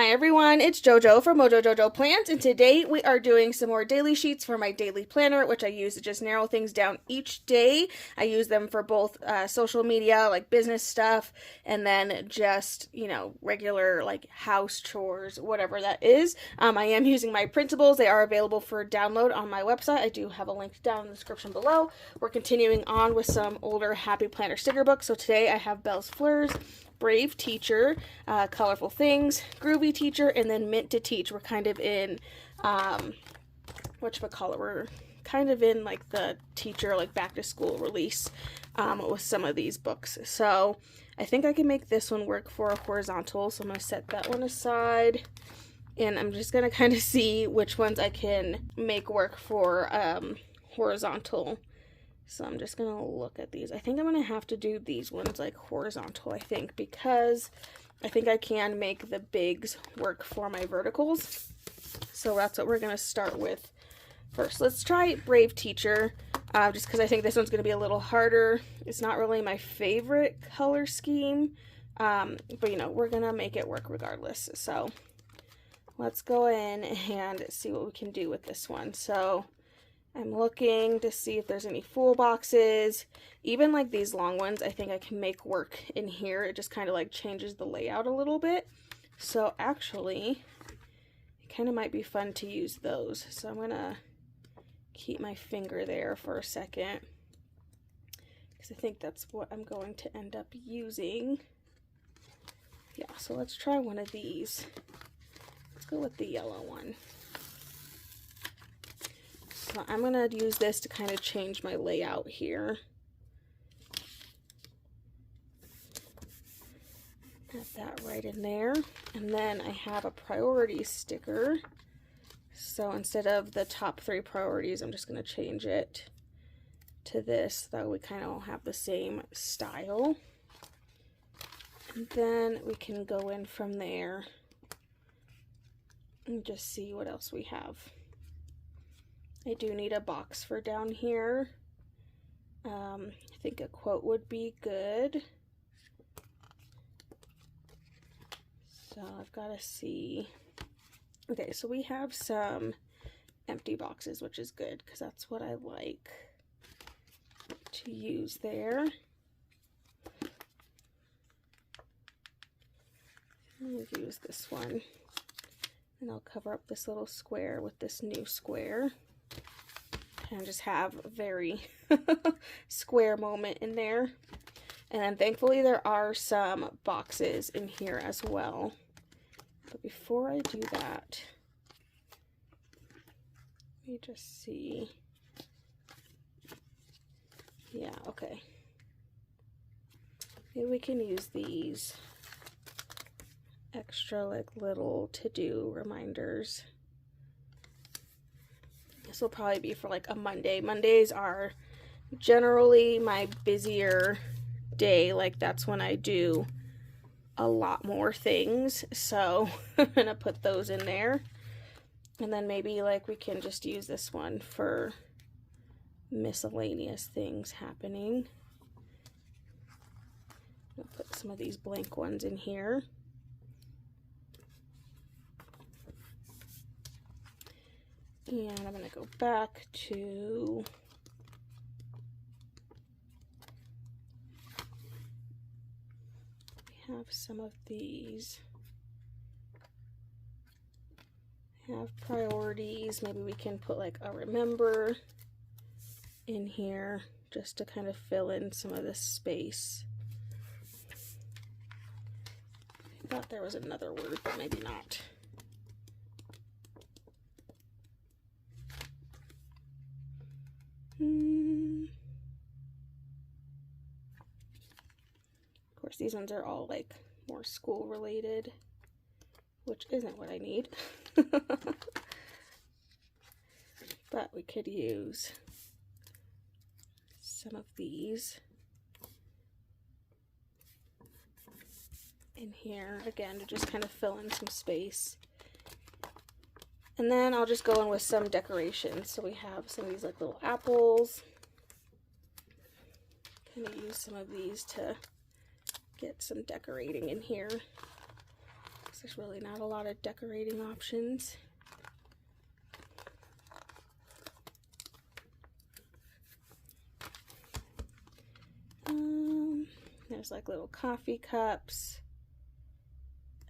Hi everyone, it's JoJo from Mojo Jojo Plants, and today we are doing some more daily sheets for my daily planner, which I use to just narrow things down each day. I use them for both social media, like business stuff, and then just, regular like house chores, whatever that is. I am using my printables. They are available for download on my website. I do have a link down in the description below. We're continuing on with some older Happy Planner sticker books. So today I have Belle's Flurs, Brave Teacher, Colorful Things, Groovy Teacher, and then Mint to Teach. We're kind of in, whatchamacallit, we're kind of in like the teacher, like back to school release with some of these books. So I think I can make this one work for a horizontal. So I'm going to set that one aside. And I'm just going to kind of see which ones I can make work for horizontal. So I'm just going to look at these. I think I'm going to have to do these ones like horizontal, I think, because I think I can make the bigs work for my verticals. So that's what we're going to start with first. Let's try Brave Teacher, just because I think this one's going to be a little harder. It's not really my favorite color scheme, but we're going to make it work regardless. So let's go in and see what we can do with this one. So I'm looking to see if there's any full boxes. Even like these long ones, I think I can make work in here. It just kind of like changes the layout a little bit. So actually, it kind of might be fun to use those. So I'm going to keep my finger there for a second, because I think that's what I'm going to end up using. Yeah, so let's try one of these. Let's go with the yellow one. So I'm going to use this to kind of change my layout here. Put that right in there. And then I have a priorities sticker. So instead of the top 3 priorities, I'm just going to change it to this. That way we kind of all have the same style. And then we can go in from there and just see what else we have. I do need a box for down here. I think a quote would be good. So I've got to see. Okay, so we have some empty boxes, which is good because that's what I like to use there. I'm going to use this one, and I'll cover up this little square with this new square. And just have a very square moment in there. And then thankfully there are some boxes in here as well. But before I do that, let me just see. Yeah, okay. Maybe we can use these extra like little to-do reminders. This will probably be for like a Monday. Mondays are generally my busier day. Like that's when I do a lot more things. So I'm gonna put those in there. And then maybe like we can just use this one for miscellaneous things happening. I'll put some of these blank ones in here. And I'm going to go back to we have some of these. Have priorities. Maybe we can put like a remember in here just to kind of fill in some of this space. I thought there was another word, but maybe not. Of course, these ones are all like more school related, which isn't what I need. But we could use some of these in here again to just kind of fill in some space. And then I'll just go in with some decorations. So we have some of these like little apples. Kind of use some of these to get some decorating in here. because there's really not a lot of decorating options. There's like little coffee cups.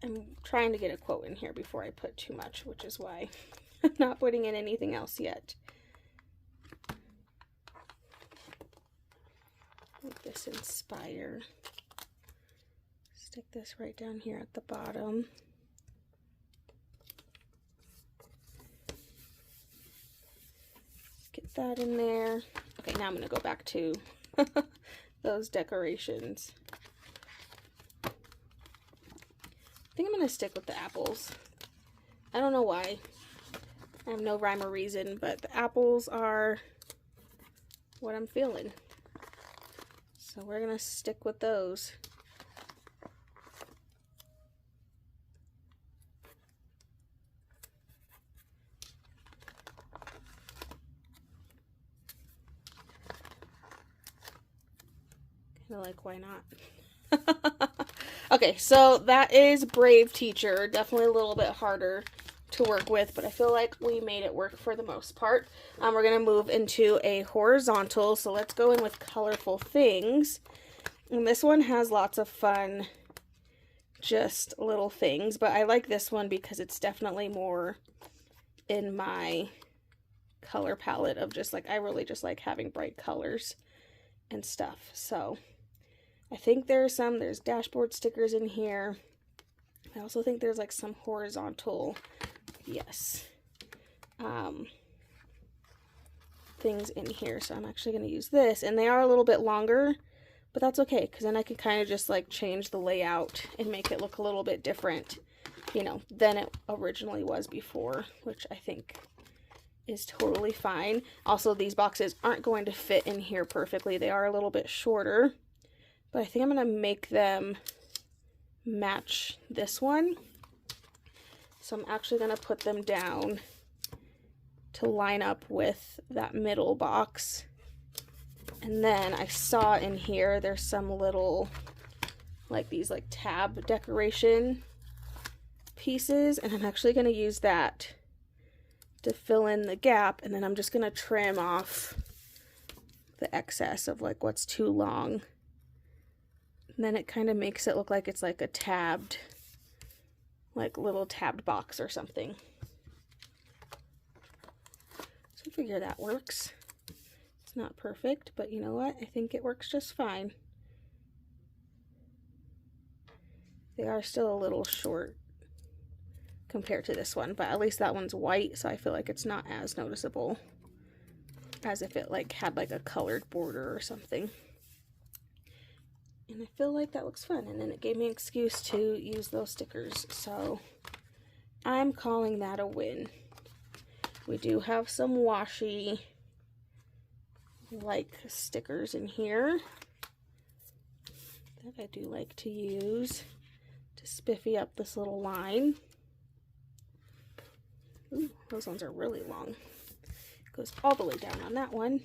I'm trying to get a quote in here before I put too much, which is why I'm not putting in anything else yet. Make this inspire. Stick this right down here at the bottom. Get that in there. Okay, now I'm going to go back to those decorations. I think I'm going to stick with the apples. I don't know why. I have no rhyme or reason, but the apples are what I'm feeling. So we're going to stick with those. Kind of like, why not? Okay, so that is Brave Teacher. Definitely a little bit harder to work with, but I feel like we made it work for the most part. We're going to move into a horizontal, so let's go in with Colorful Things. And this one has lots of fun, just little things, but I like this one because it's definitely more in my color palette of just like, I really just like having bright colors and stuff. So I think there's dashboard stickers in here. I also think there's like some horizontal, yes, things in here. So I'm actually going to use this, and they are a little bit longer, but that's okay, because then I can kind of just like change the layout and make it look a little bit different, you know, than it originally was before, which I think is totally fine. Also, these boxes aren't going to fit in here perfectly. They are a little bit shorter, but I think I'm going to make them match this one. So I'm actually going to put them down to line up with that middle box. And then I saw in here there's some little, like these like tab decoration pieces, and I'm actually going to use that to fill in the gap, and then I'm just going to trim off the excess of like what's too long. And then it kind of makes it look like it's like a tabbed, like little tabbed box or something. So I figure that works. It's not perfect, but you know what? I think it works just fine. They are still a little short compared to this one, but at least that one's white, so I feel like it's not as noticeable as if it like had like a colored border or something. And I feel like that looks fun, and then it gave me an excuse to use those stickers, so I'm calling that a win. We do have some washi like stickers in here that I do like to use to spiffy up this little line. Ooh, those ones are really long. It goes all the way down on that one.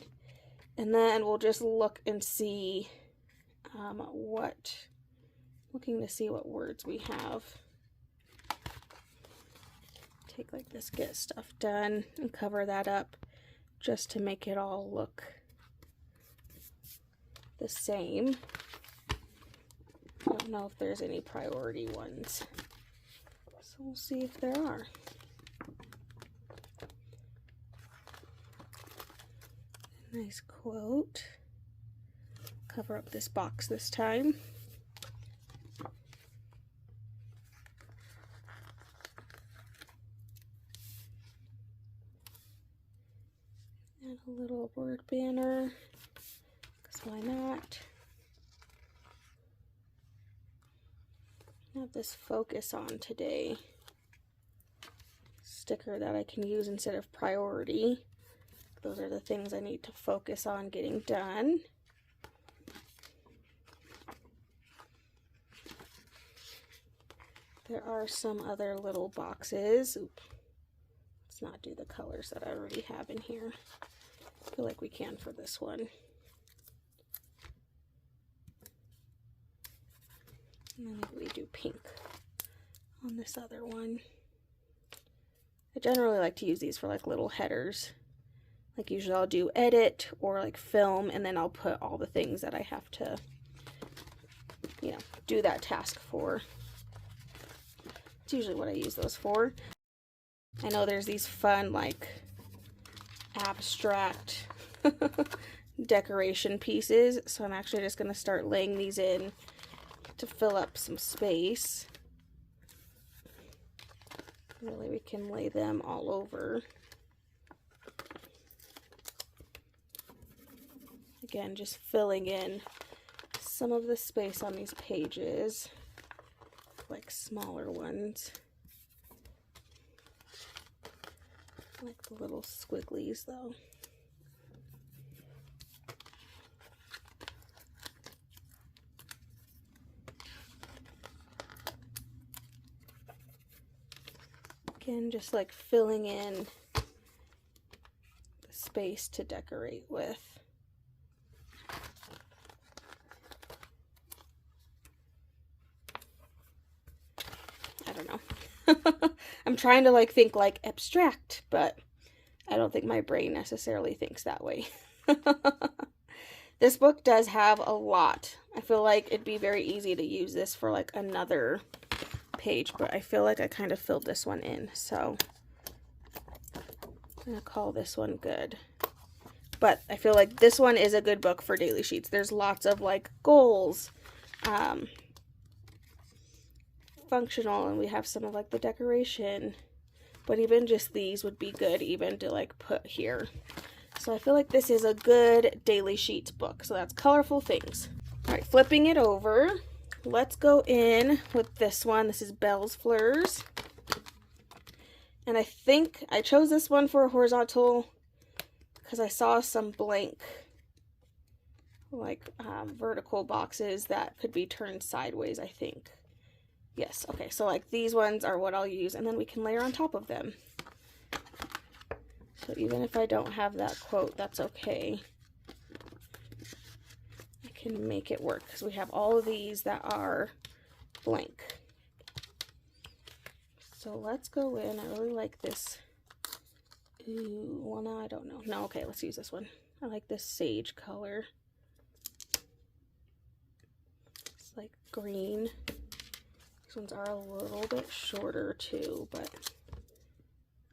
And then we'll just look and see looking to see what words we have. Take like this, get stuff done, and cover that up just to make it all look the same. I don't know if there's any priority ones, so we'll see if there are. Nice quote. Cover up this box this time. And a little word banner, because why not? I have this focus on today sticker that I can use instead of priority. Those are the things I need to focus on getting done. There are some other little boxes. Oop. Let's not do the colors that I already have in here. I feel like we can for this one. And then maybe we do pink on this other one. I generally like to use these for like little headers. Like usually I'll do edit or like film, and then I'll put all the things that I have to, you know, do that task for. It's usually what I use those for. I know there's these fun like abstract decoration pieces, so I'm actually just going to start laying these in to fill up some space. Really, we can lay them all over. Again, just filling in some of the space on these pages, like smaller ones, like the little squigglies though. Again, just like filling in the space to decorate with. I don't know. I'm trying to like think like abstract, but I don't think my brain necessarily thinks that way. This book does have a lot. I feel like it'd be very easy to use this for like another page, but I feel like I kind of filled this one in, so I'm gonna call this one good. But I feel like this one is a good book for daily sheets. There's lots of like goals, functional, and we have some of like the decoration, but even just these would be good even to like put here. So I feel like this is a good daily sheets book. So that's colorful things. All right, flipping it over. Let's go in with this one. This is Belle's Flurs. And I think I chose this one for a horizontal because I saw some blank, like vertical boxes that could be turned sideways, I think. Yes, okay, so like these ones are what I'll use, and then we can layer on top of them. So even if I don't have that quote, that's okay. Can make it work because we have all of these that are blank. So let's go in. I really like this. Ooh, well, no, I don't know. No, okay, let's use this one. I like this sage color. It's like green. These ones are a little bit shorter too, but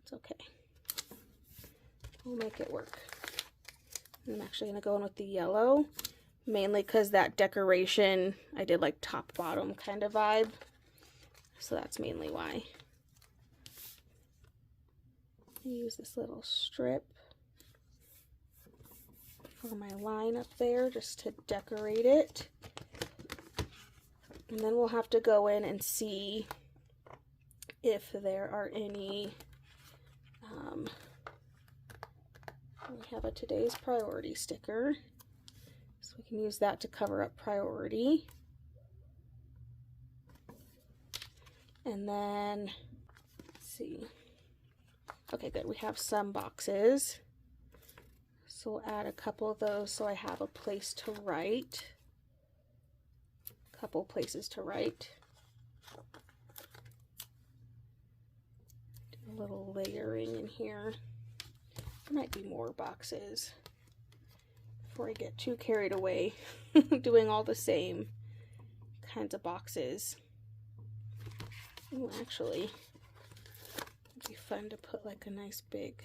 it's okay. We'll make it work. I'm actually going to go in with the yellow. Mainly because that decoration, I did like top bottom kind of vibe. So that's mainly why. I use this little strip for my line up there just to decorate it. And then we'll have to go in and see if there are any, we have a today's priority sticker. So we can use that to cover up priority. And then, let's see. Okay, good. We have some boxes. So we'll add a couple of those so I have a place to write. A couple places to write. Do a little layering in here. There might be more boxes before I get too carried away doing all the same kinds of boxes. Ooh, actually, it'd be fun to put like a nice big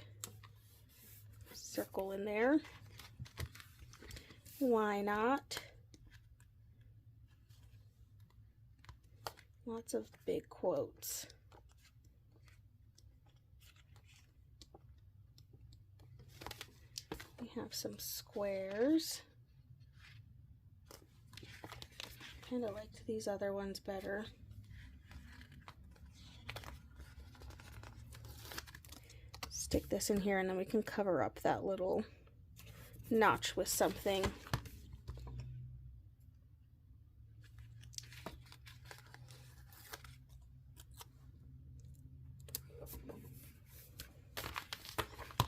circle in there. Why not? Lots of big quotes. We have some squares. Kind of liked these other ones better. Stick this in here and then we can cover up that little notch with something.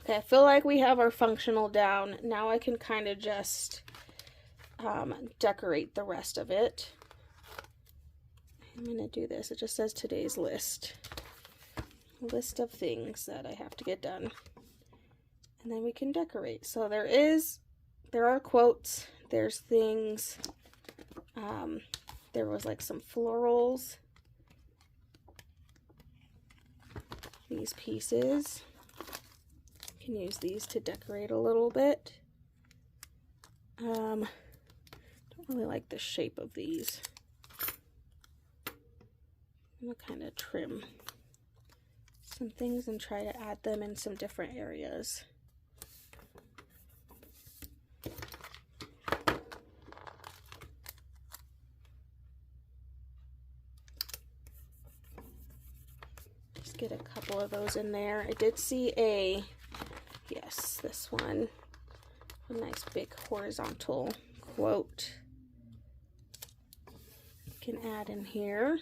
Okay, I feel like we have our functional down. Now I can kind of just decorate the rest of it. I'm gonna do this. It just says today's list. A list of things that I have to get done. And then we can decorate. So there are quotes, there's things, there was like some florals, these pieces, you can use these to decorate a little bit. Don't really like the shape of these. I'm gonna kind of trim some things and try to add them in some different areas. Just get a couple of those in there. I did see yes, this one, a nice big horizontal quote. You can add in here.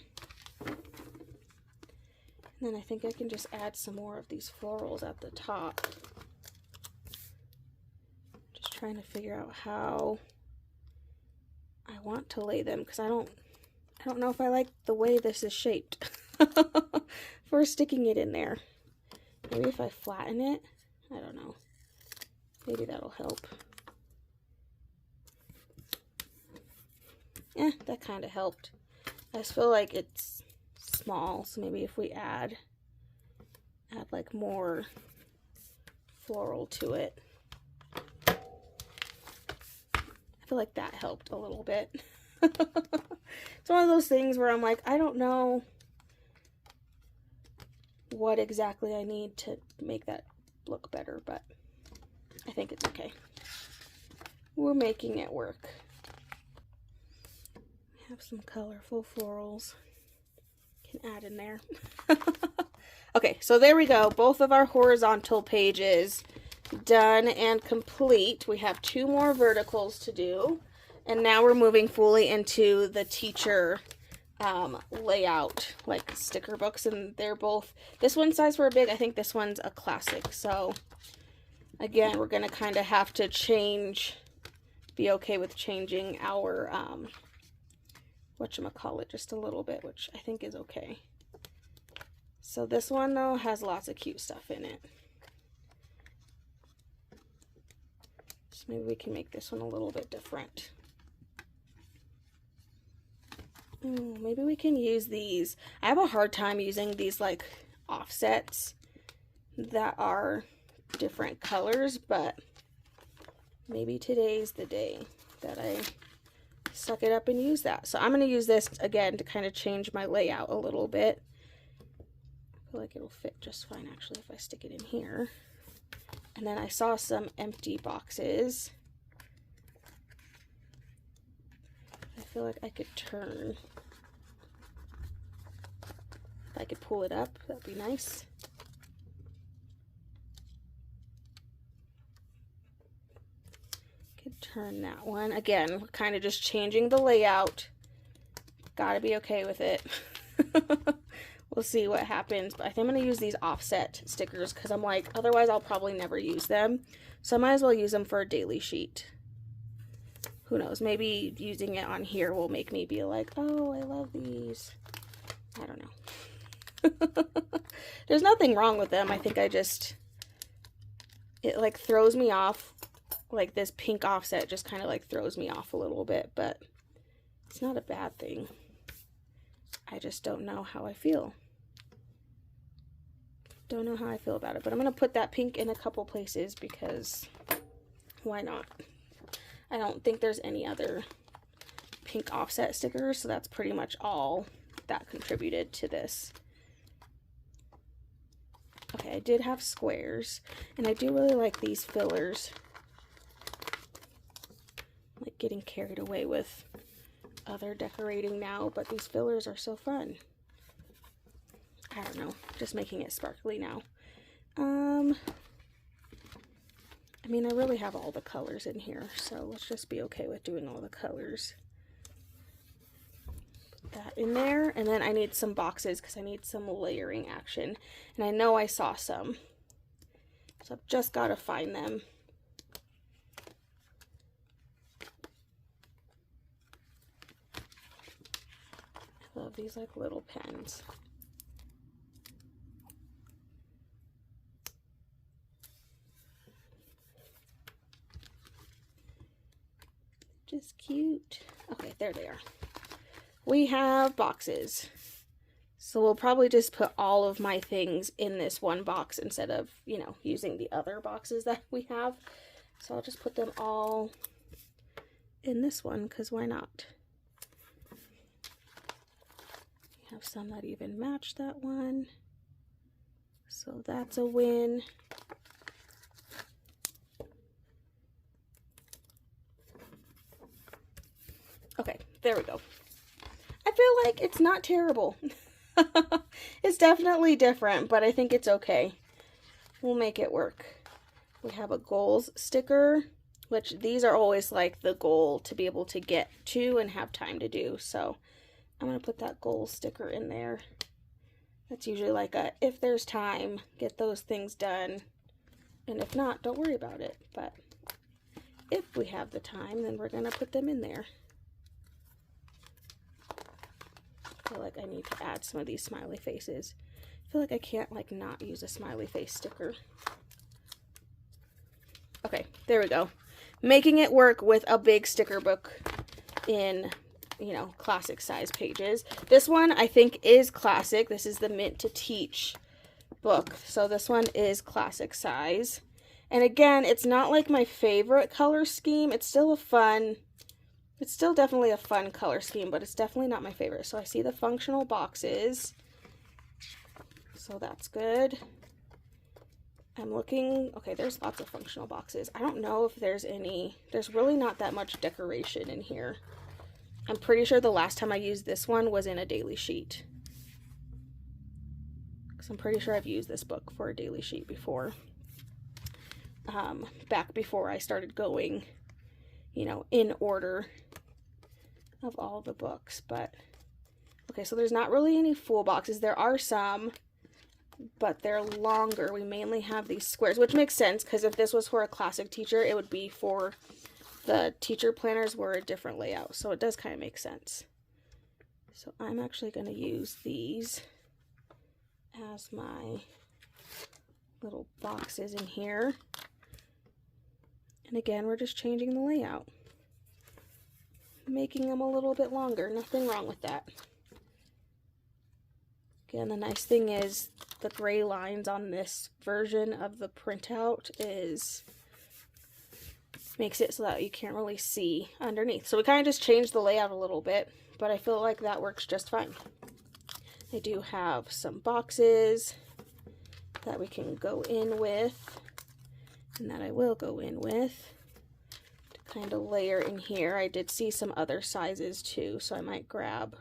And then I think I can just add some more of these florals at the top. Just trying to figure out how I want to lay them, because I don't know if I like the way this is shaped for sticking it in there. Maybe if I flatten it, I don't know. Maybe that'll help. Yeah, that kind of helped. I just feel like it's small, so maybe if we add like more floral to it. I feel like that helped a little bit. It's one of those things where I'm like, I don't know what exactly I need to make that look better, but I think it's okay. We're making it work. Have some colorful florals. Can add in there. Okay, so there we go. Both of our horizontal pages done and complete. We have 2 more verticals to do, and now we're moving fully into the teacher layout, like sticker books, and they're both, this one's size for a big, I think this one's a classic. So again, we're gonna kind of have to be okay with changing our whatchamacallit just a little bit, which I think is okay. So this one though has lots of cute stuff in it. So maybe we can make this one a little bit different. Maybe we can use these. I have a hard time using these like offsets that are different colors, but maybe today's the day that I suck it up and use that. So I'm going to use this again to kind of change my layout a little bit. I feel like it'll fit just fine actually if I stick it in here. And then I saw some empty boxes. I feel like I could turn. If I could pull it up, that'd be nice. Could turn that one. Again, we're kind of just changing the layout. Gotta be okay with it. We'll see what happens, but I think I'm going to use these offset stickers because I'm like, otherwise I'll probably never use them. So I might as well use them for a daily sheet. Who knows, maybe using it on here will make me be like, oh, I love these. I don't know. There's nothing wrong with them. I think it like throws me off. Like this pink offset just kind of like throws me off a little bit, but it's not a bad thing. I just don't know how I feel. Don't know how I feel about it, but I'm going to put that pink in a couple places because why not? I don't think there's any other pink offset stickers, so that's pretty much all that contributed to this. Okay, I did have squares, and I do really like these fillers. I'm like getting carried away with other decorating now, but these fillers are so fun. I don't know, just making it sparkly now. I mean, I really have all the colors in here, so let's just be okay with doing all the colors. Put that in there, and then I need some boxes because I need some layering action, and I know I saw some, so I've just got to find them. Love these like little pens. Just cute. Okay, there they are. We have boxes. So we'll probably just put all of my things in this one box instead of, you know, using the other boxes that we have. So I'll just put them all in this one because why not? We have some that even match that one. So that's a win. Okay, there we go. I feel like it's not terrible. It's definitely different, but I think it's okay. We'll make it work. We have a goals sticker, which these are always like the goal to be able to get to and have time to do. So I'm going to put that goals sticker in there. That's usually like a, if there's time, get those things done. And if not, don't worry about it. But if we have the time, then we're going to put them in there. I feel like I need to add some of these smiley faces. I feel like I can't like not use a smiley face sticker. Okay, there we go. Making it work with a big sticker book in, you know, classic size pages. This one I think is classic. This is the Mint to Teach book. So this one is classic size. And again, it's not like my favorite color scheme. It's still a fun, it's still definitely a fun color scheme, but it's definitely not my favorite. So I see the functional boxes. So that's good. I'm looking, okay, there's lots of functional boxes. I don't know if there's any, there's really not that much decoration in here. I'm pretty sure the last time I used this one was in a daily sheet. Because I'm pretty sure I've used this book for a daily sheet before. Back before I started going, you know, in order of all the books. But, okay, so there's not really any full boxes. There are some, but they're longer. We mainly have these squares, which makes sense because if this was for a classic teacher, it would be for the teacher planners were a different layout. So it does kind of make sense. So I'm actually going to use these as my little boxes in here. And again, we're just changing the layout. Making them a little bit longer. Nothing wrong with that. Again, the nice thing is the gray lines on this version of the printout makes it so that you can't really see underneath. So we kind of just changed the layout a little bit, but I feel like that works just fine. I do have some boxes that we can go in with, and that I will go in with to kind of layer in here. I did see some other sizes too, so I might grab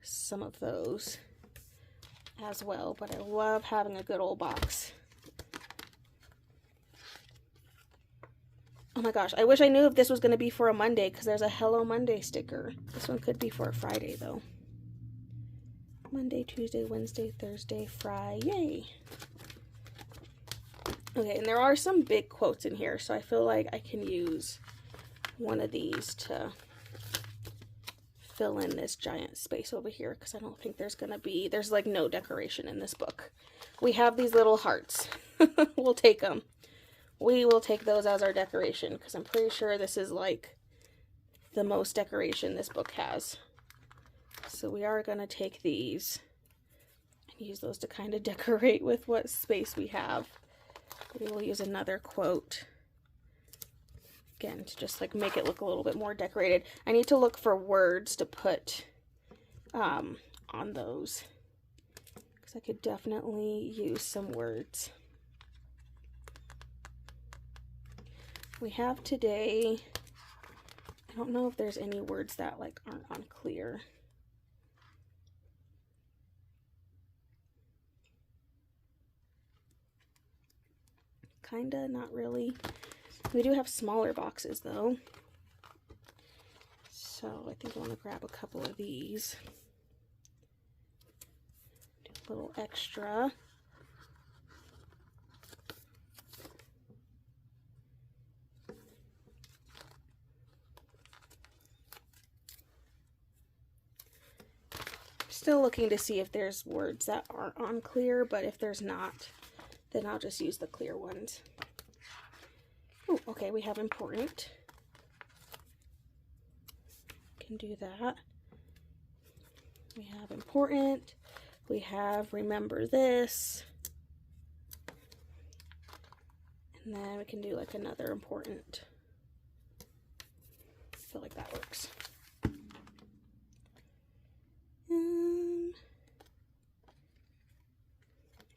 some of those as well, but I love having a good old box. Oh my gosh, I wish I knew if this was going to be for a Monday, because there's a Hello Monday sticker. This one could be for a Friday though. Monday, Tuesday, Wednesday, Thursday, Friday. Yay! Okay, and there are some big quotes in here, so I feel like I can use one of these to fill in this giant space over here, because I don't think there's like no decoration in this book. We have these little hearts. We'll take them. We will take those as our decoration, because I'm pretty sure this is like the most decoration this book has. So we are going to take these and use those to kind of decorate with what space we have. We will use another quote, again, to just like make it look a little bit more decorated. I need to look for words to put on those, because I could definitely use some words. We have today, I don't know if there's any words that like aren't on clear. Kinda, not really. We do have smaller boxes though. So I think I want to grab a couple of these. Do a little extra. Still looking to see if there's words that aren't on clear, but if there's not, then I'll just use the clear ones. Oh, okay, we have important. Can do that. We have important. We have remember this. And then we can do like another important. I feel like that works.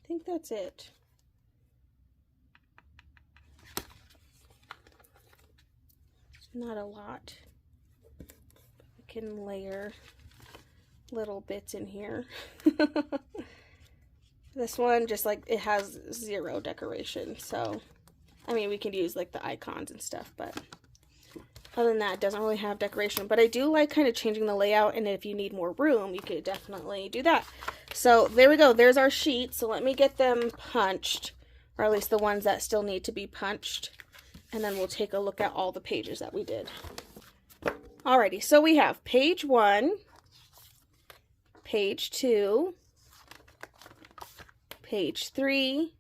I think that's it. Not a lot. We can layer little bits in here. This one just like it has 0 decoration, so I mean we can use like the icons and stuff, but other than that it doesn't really have decoration. But I do like kind of changing the layout, and if you need more room you could definitely do that. So there we go, there's our sheet. So let me get them punched, or at least the ones that still need to be punched, and then we'll take a look at all the pages that we did. Alrighty, so we have page 1, page 2, page 3,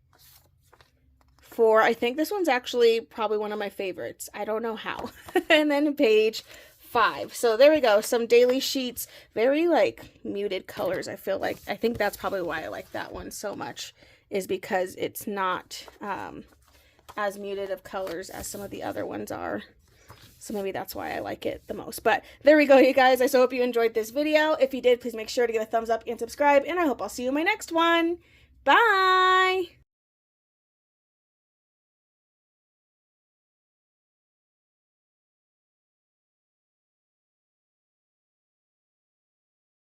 4. I think this one's actually probably one of my favorites. I don't know how. And then page 5. So there we go. Some daily sheets. Very like muted colors, I feel like. I think that's probably why I like that one so much, is because it's not as muted of colors as some of the other ones are. So maybe that's why I like it the most. But there we go, you guys. I so hope you enjoyed this video. If you did, please make sure to give a thumbs up and subscribe. And I hope I'll see you in my next one. Bye!